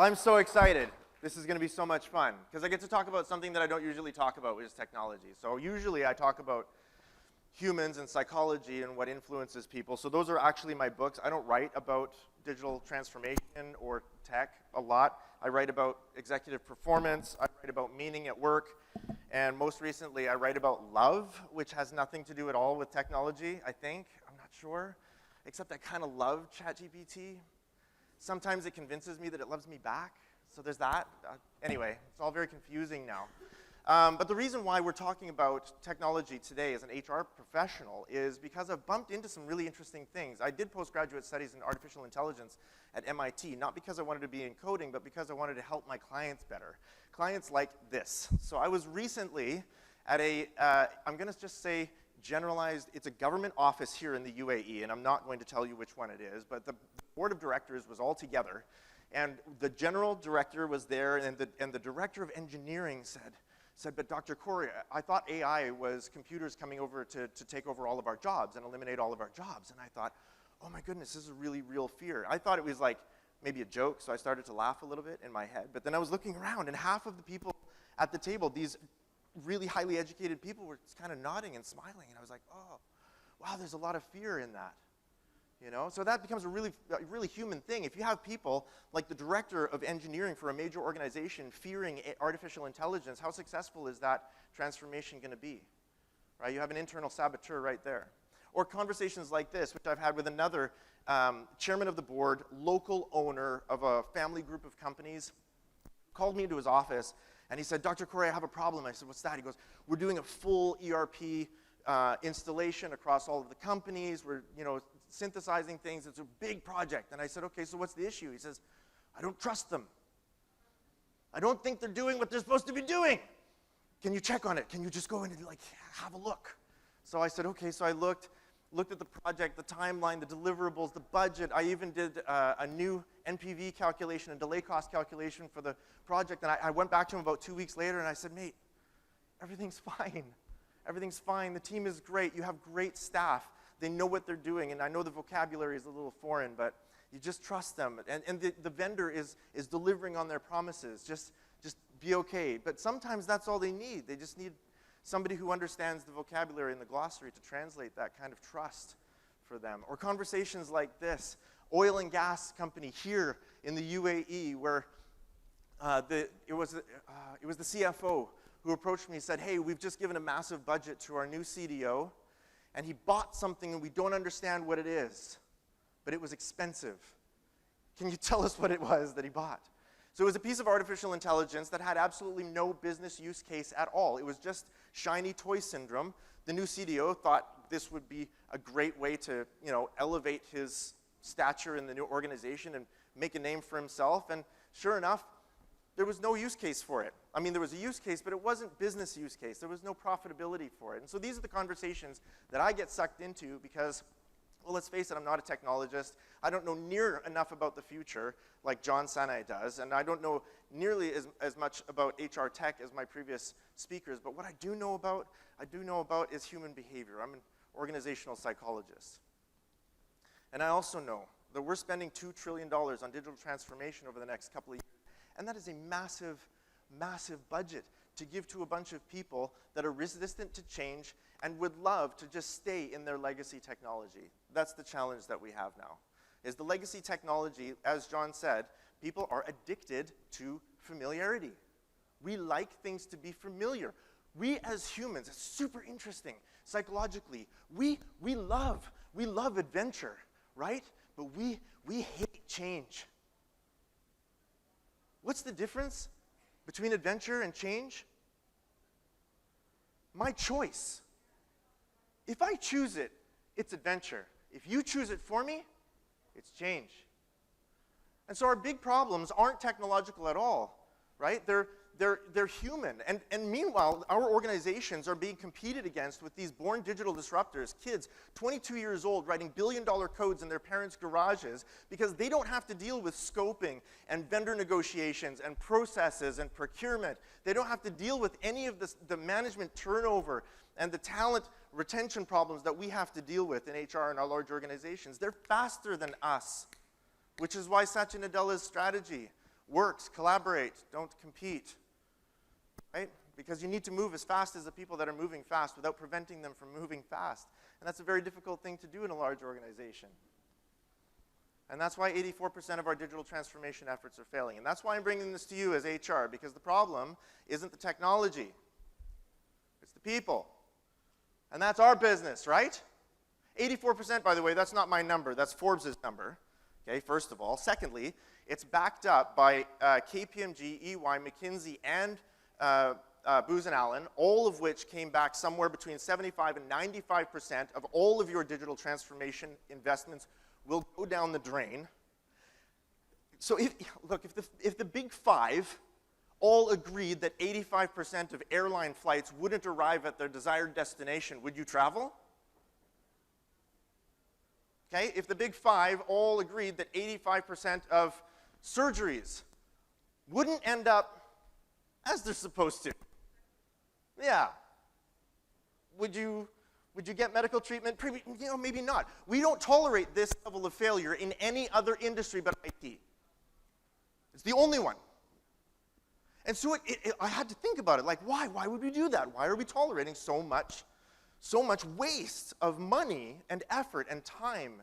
I'm so excited. This is going to be so much fun because I get to talk about something that I don't usually talk about, which is technology. So usually I talk about humans and psychology and what influences people. So those are actually my books. I don't write about digital transformation or tech a lot. I write about executive performance. I write about meaning at work. And most recently, I write about love, which has nothing to do at all with technology, I think. I'm not sure. Except I kind of love ChatGPT. Sometimes it convinces me that it loves me back. So there's that. Anyway, it's all very confusing now. But the reason why we're talking about technology today as an HR professional is because I've bumped into some really interesting things. I did postgraduate studies in artificial intelligence at MIT, not because I wanted to be in coding, but because I wanted to help my clients better. Clients like this. So I was recently at a, I'm going to just say generalized, it's a government office here in the UAE, and I'm not going to tell you which one it is, but the board of directors was all together, and the general director was there, and the director of engineering said, but Dr. Corrie, I thought AI was computers coming over to take over all of our jobs and eliminate all of our jobs. And I thought, oh my goodness, this is a really real fear. I thought it was like maybe a joke, so I started to laugh a little bit in my head. But then I was looking around, and half of the people at the table, these really highly educated people, were kind of nodding and smiling. And I was like, oh, wow, there's a lot of fear in that. You know? So that becomes a really human thing. If you have people like the director of engineering for a major organization fearing artificial intelligence, how successful is that transformation going to be? Right? You have an internal saboteur right there. Or conversations like this, which I've had with another chairman of the board, local owner of a family group of companies, called me into his office, and he said, Dr. Corrie, I have a problem. I said, what's that? He goes, we're doing a full ERP installation across all of the companies. We're, synthesizing things. It's a big project. And I said, okay, so what's the issue? He says, I don't trust them. I don't think they're doing what they're supposed to be doing. Can you check on it? Can you just go in and have a look? So I said, okay. So I looked at the project, the timeline, the deliverables, the budget. I even did a new NPV calculation, a delay cost calculation for the project. And I went back to him about 2 weeks later and I said, mate, everything's fine. Everything's fine. The team is great. You have great staff. They know what they're doing, and I know the vocabulary is a little foreign, but you just trust them. And the vendor is delivering on their promises. Just be okay. But sometimes that's all they need. They just need somebody who understands the vocabulary and the glossary to translate that kind of trust for them. Or conversations like this. Oil and gas company here in the UAE where it was the CFO who approached me and said, hey, we've just given a massive budget to our new CDO, and he bought something and we don't understand what it is, but it was expensive. Can you tell us what it was that he bought? So it was a piece of artificial intelligence that had absolutely no business use case at all. It was just shiny toy syndrome. The new CDO thought this would be a great way to, elevate his stature in the new organization and make a name for himself, and sure enough, there was no use case for it. I mean, there was a use case, but it wasn't business use case. There was no profitability for it. And so these are the conversations that I get sucked into because, well, let's face it, I'm not a technologist. I don't know near enough about the future like John Sanai does, and I don't know nearly as much about HR tech as my previous speakers. But what I do know about is human behavior. I'm an organizational psychologist. And I also know that we're spending $2 trillion on digital transformation over the next couple of years. And that is a massive, massive budget to give to a bunch of people that are resistant to change and would love to just stay in their legacy technology. That's the challenge that we have now. Is the legacy technology, as John said, people are addicted to familiarity. We like things to be familiar. We as humans, it's super interesting psychologically. We love adventure, right? But we hate change. What's the difference between adventure and change? My choice. If I choose it, it's adventure. If you choose it for me, it's change. And so our big problems aren't technological at all, right? They're human. And meanwhile, our organizations are being competed against with these born digital disruptors, kids 22 years old writing billion-dollar codes in their parents' garages because they don't have to deal with scoping and vendor negotiations and processes and procurement. They don't have to deal with any of the management turnover and the talent retention problems that we have to deal with in HR and our large organizations. They're faster than us, which is why Satya Nadella's strategy Works, collaborate, don't compete, right? Because you need to move as fast as the people that are moving fast without preventing them from moving fast. And that's a very difficult thing to do in a large organization. And that's why 84% of our digital transformation efforts are failing. And that's why I'm bringing this to you as HR, because the problem isn't the technology. It's the people. And that's our business, right? 84%, by the way, that's not my number. That's Forbes' number, okay, first of all. Secondly, it's backed up by KPMG, EY, McKinsey, and Booz & Allen, all of which came back somewhere between 75 and 95% of all of your digital transformation investments will go down the drain. So if the big five all agreed that 85% of airline flights wouldn't arrive at their desired destination, would you travel? Okay, if the big five all agreed that 85% of surgeries wouldn't end up as they're supposed to, yeah, would you get medical treatment? Maybe not. We don't tolerate this level of failure in any other industry but IT. It's the only one. And so I had to think about it, like, why? Why would we do that? Why are we tolerating so much waste of money and effort and time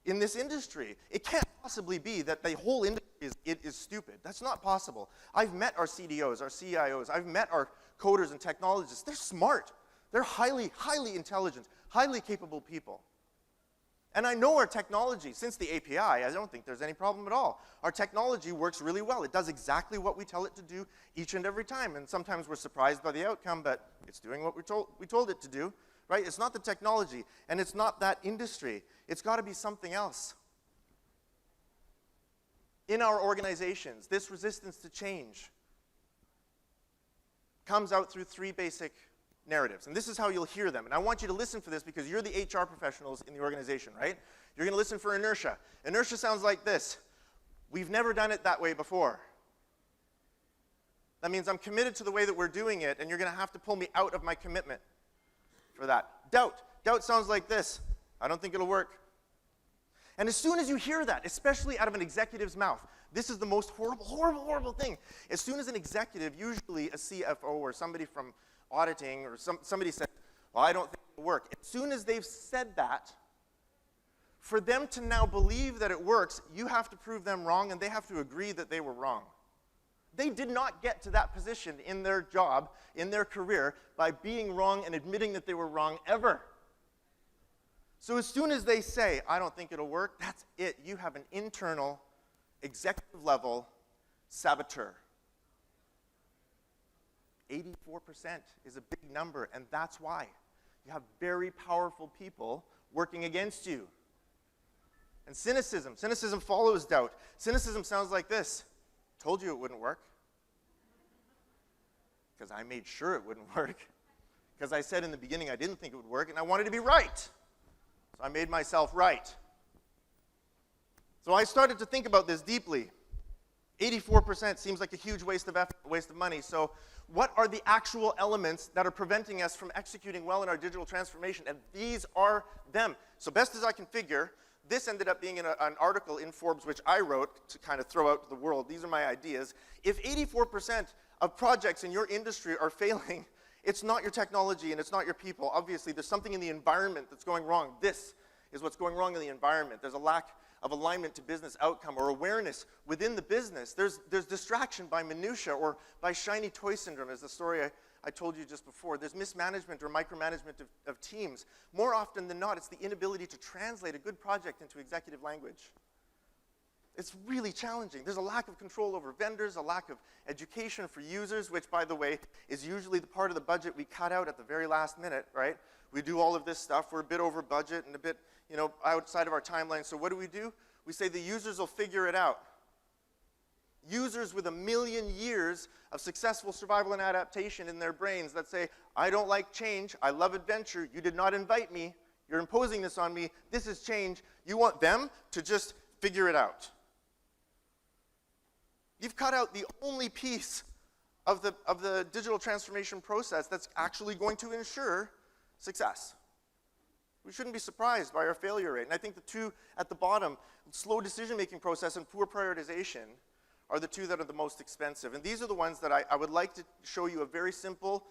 in this industry? It can't possibly be that the whole industry is stupid. That's not possible. I've met our CDOs, our CIOs. I've met our coders and technologists. They're smart. They're highly, highly intelligent, highly capable people. And I know our technology, since the API, I don't think there's any problem at all. Our technology works really well. It does exactly what we tell it to do each and every time. And sometimes we're surprised by the outcome, but it's doing what we told it to do, right? It's not the technology, and it's not that industry. It's got to be something else. In our organizations, this resistance to change comes out through three basic narratives. And this is how you'll hear them. And I want you to listen for this because you're the HR professionals in the organization, right? You're going to listen for inertia. Inertia sounds like this. We've never done it that way before. That means I'm committed to the way that we're doing it, and you're going to have to pull me out of my commitment for that. Doubt. Doubt sounds like this. I don't think it'll work. And as soon as you hear that, especially out of an executive's mouth, this is the most horrible, horrible, horrible thing. As soon as an executive, usually a CFO or somebody from auditing or somebody says, well, I don't think it'll work. As soon as they've said that, for them to now believe that it works, you have to prove them wrong, and they have to agree that they were wrong. They did not get to that position in their job, in their career, by being wrong and admitting that they were wrong ever. So as soon as they say, I don't think it'll work, that's it. You have an internal, executive level saboteur. 84% is a big number, and that's why. You have very powerful people working against you. And cynicism. Cynicism follows doubt. Cynicism sounds like this. Told you it wouldn't work. Because I made sure it wouldn't work. Because I said in the beginning I didn't think it would work, and I wanted to be right. So I made myself right. So I started to think about this deeply. 84% seems like a huge waste of effort, waste of money. So what are the actual elements that are preventing us from executing well in our digital transformation? And these are them. So best as I can figure, this ended up being an article in Forbes, which I wrote to kind of throw out to the world. These are my ideas. If 84% of projects in your industry are failing, it's not your technology and it's not your people. Obviously, there's something in the environment that's going wrong. This is what's going wrong in the environment. There's a lack of alignment to business outcome or awareness within the business. There's distraction by minutia or by shiny toy syndrome, as the story I told you just before. There's mismanagement or micromanagement of teams. More often than not, it's the inability to translate a good project into executive language. It's really challenging. There's a lack of control over vendors, a lack of education for users, which, by the way, is usually the part of the budget we cut out at the very last minute, right? We do all of this stuff. We're a bit over budget and a bit, outside of our timeline. So what do? We say the users will figure it out. Users with 1 million years of successful survival and adaptation in their brains that say, I don't like change, I love adventure, you did not invite me, you're imposing this on me, this is change. You want them to just figure it out. You've cut out the only piece of the digital transformation process that's actually going to ensure success. We shouldn't be surprised by our failure rate. And I think the two at the bottom, slow decision-making process and poor prioritization, are the two that are the most expensive. And these are the ones that I would like to show you a very simple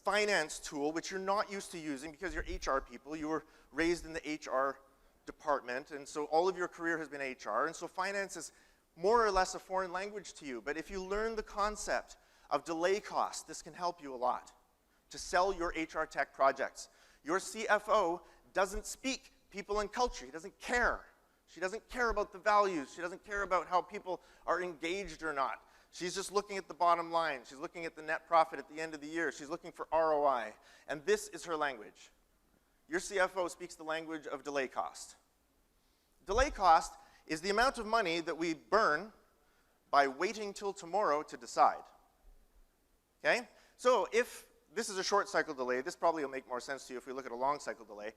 finance tool, which you're not used to using because you're HR people. You were raised in the HR department, and so all of your career has been HR, and so finance is more or less a foreign language to you. But if you learn the concept of delay cost, this can help you a lot to sell your HR tech projects. Your CFO doesn't speak people and culture. He doesn't care. She doesn't care about the values. She doesn't care about how people are engaged or not. She's just looking at the bottom line. She's looking at the net profit at the end of the year. She's looking for ROI. And this is her language. Your CFO speaks the language of delay cost. Delay cost is the amount of money that we burn by waiting till tomorrow to decide. Okay? So if this is a short cycle delay, this probably will make more sense to you if we look at a long cycle delay.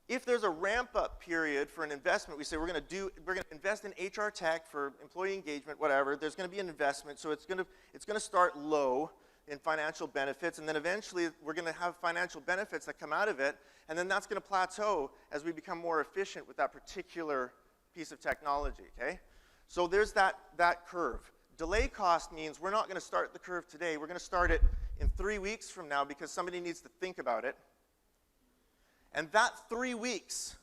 If there's a ramp-up period for an investment, we say we're going to invest in HR tech for employee engagement, whatever. There's going to be an investment, so it's going to start low in financial benefits, and then eventually we're going to have financial benefits that come out of it, and then that's going to plateau as we become more efficient with that particular piece of technology. Okay? So there's that curve. Delay cost means we're not going to start the curve today. We're going to start it in 3 weeks from now because somebody needs to think about it. And that 3 weeks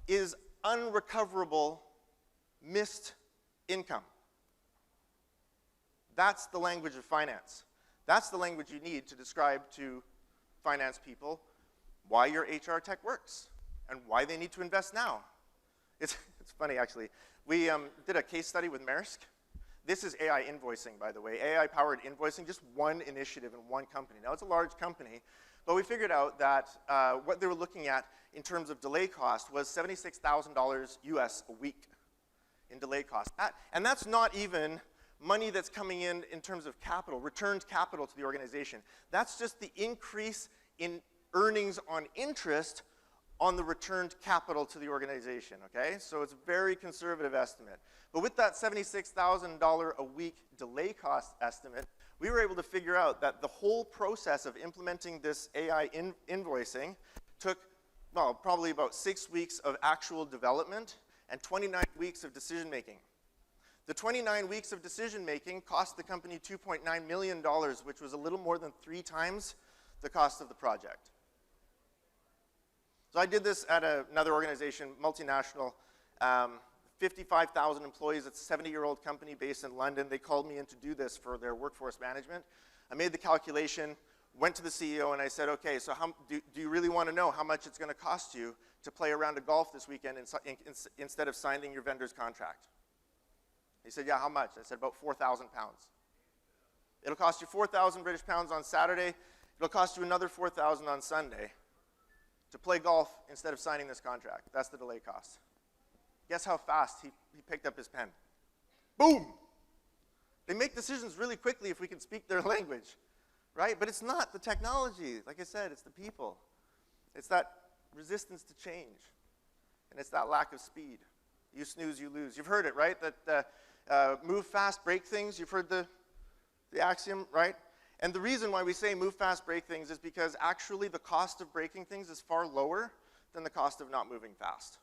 is unrecoverable missed income. That's the language of finance. That's the language you need to describe to finance people why your HR tech works and why they need to invest now. It's funny, actually. We did a case study with Maersk. This is AI invoicing, by the way. AI-powered invoicing, just one initiative in one company. Now, it's a large company, but we figured out that what they were looking at in terms of delay cost was $76,000 US a week in delay cost. And that's not even money that's coming in terms of capital, returned capital to the organization. That's just the increase in earnings on interest on the returned capital to the organization, okay? So it's a very conservative estimate. But with that $76,000 a week delay cost estimate, we were able to figure out that the whole process of implementing this AI invoicing took, well, probably about 6 weeks of actual development and 29 weeks of decision making. The 29 weeks of decision making cost the company $2.9 million, which was a little more than 3 times the cost of the project. So I did this at another organization, multinational, 55,000 employees. It's a 70-year-old company based in London. They called me in to do this for their workforce management. I made the calculation, went to the CEO, and I said, okay, so do you really want to know how much it's going to cost you to play a round of golf this weekend instead of signing your vendor's contract? He said, yeah, how much? I said, about 4,000 pounds. It'll cost you 4,000 British pounds on Saturday. It'll cost you another 4,000 on Sunday to play golf instead of signing this contract. That's the delay cost. Guess how fast he picked up his pen? Boom! They make decisions really quickly if we can speak their language, right? But it's not the technology. Like I said, it's the people. It's that resistance to change. And it's that lack of speed. You snooze, you lose. You've heard it, right? That move fast, break things. You've heard the axiom, right? And the reason why we say move fast, break things is because actually the cost of breaking things is far lower than the cost of not moving fast.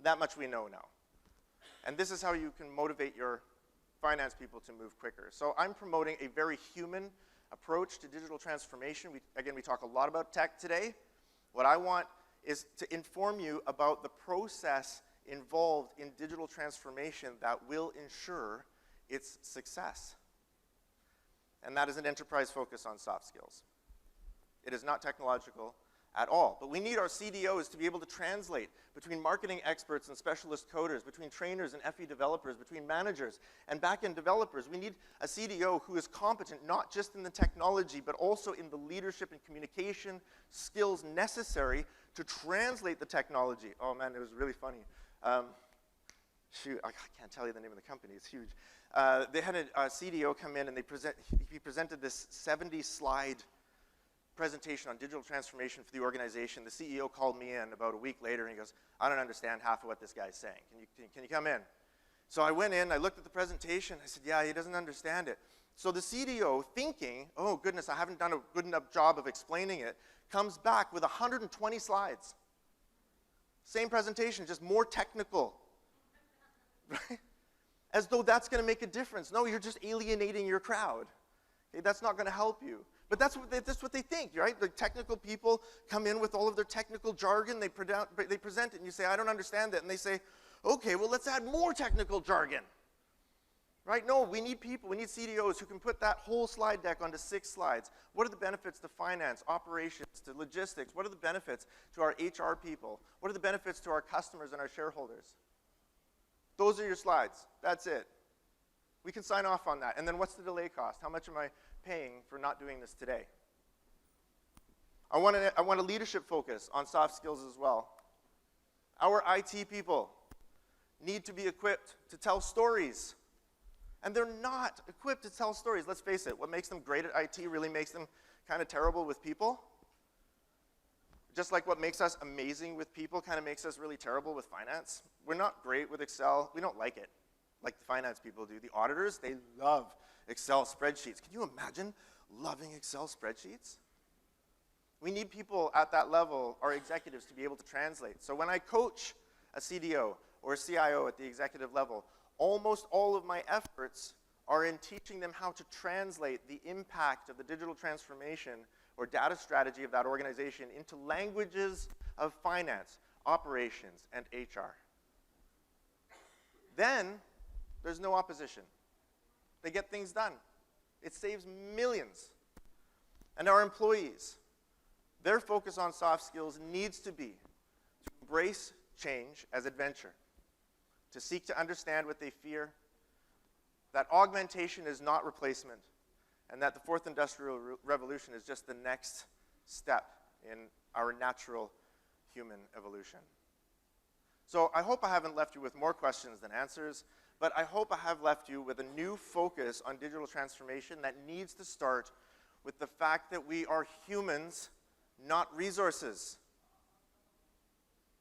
That much we know now. And this is how you can motivate your finance people to move quicker. So I'm promoting a very human approach to digital transformation. We talk a lot about tech today. What I want is to inform you about the process involved in digital transformation that will ensure its success. And that is an enterprise focus on soft skills. It is not technological at all. But we need our CDOs to be able to translate between marketing experts and specialist coders, between trainers and FE developers, between managers and back-end developers. We need a CDO who is competent not just in the technology, but also in the leadership and communication skills necessary to translate the technology. Oh man, it was really funny. Shoot, I can't tell you the name of the company, it's huge. They had a CDO come in and he presented this 70-slide presentation on digital transformation for the organization. The CEO called me in about a week later and he goes, I don't understand half of what this guy's saying. Can you come in? So I went in, I looked at the presentation, I said, yeah, he doesn't understand it. So the CDO, thinking, oh goodness, I haven't done a good enough job of explaining it, comes back with 120 slides. Same presentation, just more technical. Right? as though that's going to make a difference. No, you're just alienating your crowd. Okay, that's not going to help you. But that's what they think, right? The technical people come in with all of their technical jargon, they present it, and you say, I don't understand that. And they say, okay, well, let's add more technical jargon. Right? No, we need people, we need CDOs who can put that whole slide deck onto 6 slides. What are the benefits to finance, operations, to logistics? What are the benefits to our HR people? What are the benefits to our customers and our shareholders? Those are your slides. That's it. We can sign off on that. And then what's the delay cost? How much am I paying for not doing this today? I want a leadership focus on soft skills as well. Our IT people need to be equipped to tell stories. And they're not equipped to tell stories. Let's face it, what makes them great at IT really makes them kind of terrible with people. Just like what makes us amazing with people kind of makes us really terrible with finance. We're not great with Excel. We don't like it, like the finance people do. The auditors, they love Excel spreadsheets. Can you imagine loving Excel spreadsheets? We need people at that level, our executives, to be able to translate. So when I coach a CDO or a CIO at the executive level, almost all of my efforts are in teaching them how to translate the impact of the digital transformation or data strategy of that organization into languages of finance, operations, and HR. Then there's no opposition. They get things done. It saves millions. And our employees, their focus on soft skills needs to be to embrace change as adventure, to seek to understand what they fear, that augmentation is not replacement, and that the fourth industrial revolution is just the next step in our natural human evolution. So I hope I haven't left you with more questions than answers, but I hope I have left you with a new focus on digital transformation that needs to start with the fact that we are humans, not resources.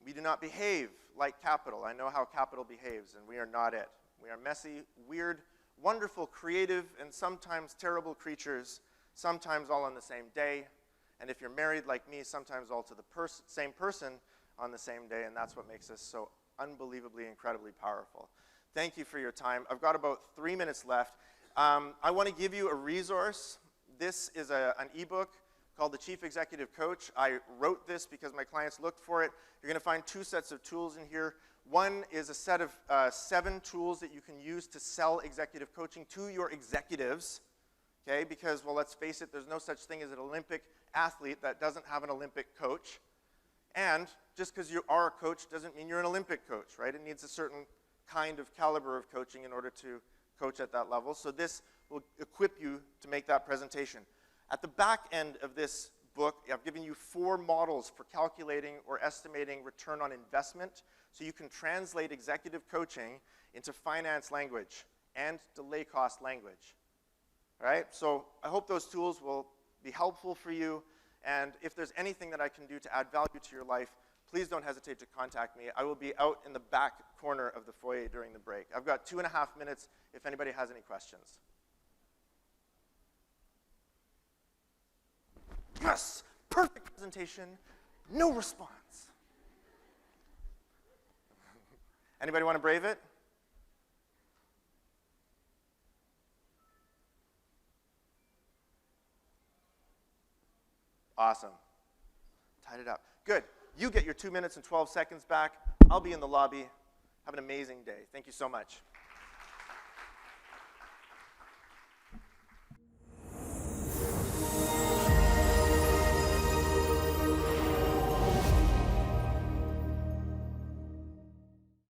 We do not behave like capital. I know how capital behaves, and we are not it. We are messy, weird, wonderful, creative, and sometimes terrible creatures, sometimes all on the same day. And if you're married like me, sometimes all to the same person on the same day, and that's what makes us so unbelievably, incredibly powerful. Thank you for your time. I've got about 3 minutes left. I want to give you a resource. This is an ebook called The Chief Executive Coach. I wrote this because my clients looked for it. You're going to find 2 sets of tools in here. One is a set of 7 tools that you can use to sell executive coaching to your executives, okay? Because, well, let's face it, there's no such thing as an Olympic athlete that doesn't have an Olympic coach. And just because you are a coach doesn't mean you're an Olympic coach, right? It needs a certain kind of caliber of coaching in order to coach at that level. So this will equip you to make that presentation. At the back end of this book, I've given you 4 models for calculating or estimating return on investment, so you can translate executive coaching into finance language and delay cost language. All right? So I hope those tools will be helpful for you, and if there's anything that I can do to add value to your life, please don't hesitate to contact me. I will be out in the back corner of the foyer during the break. I've got 2.5 minutes if anybody has any questions. Yes, perfect presentation, no response. Anybody want to brave it? Awesome. Tied it up. Good. You get your 2 minutes and 12 seconds back. I'll be in the lobby. Have an amazing day. Thank you so much.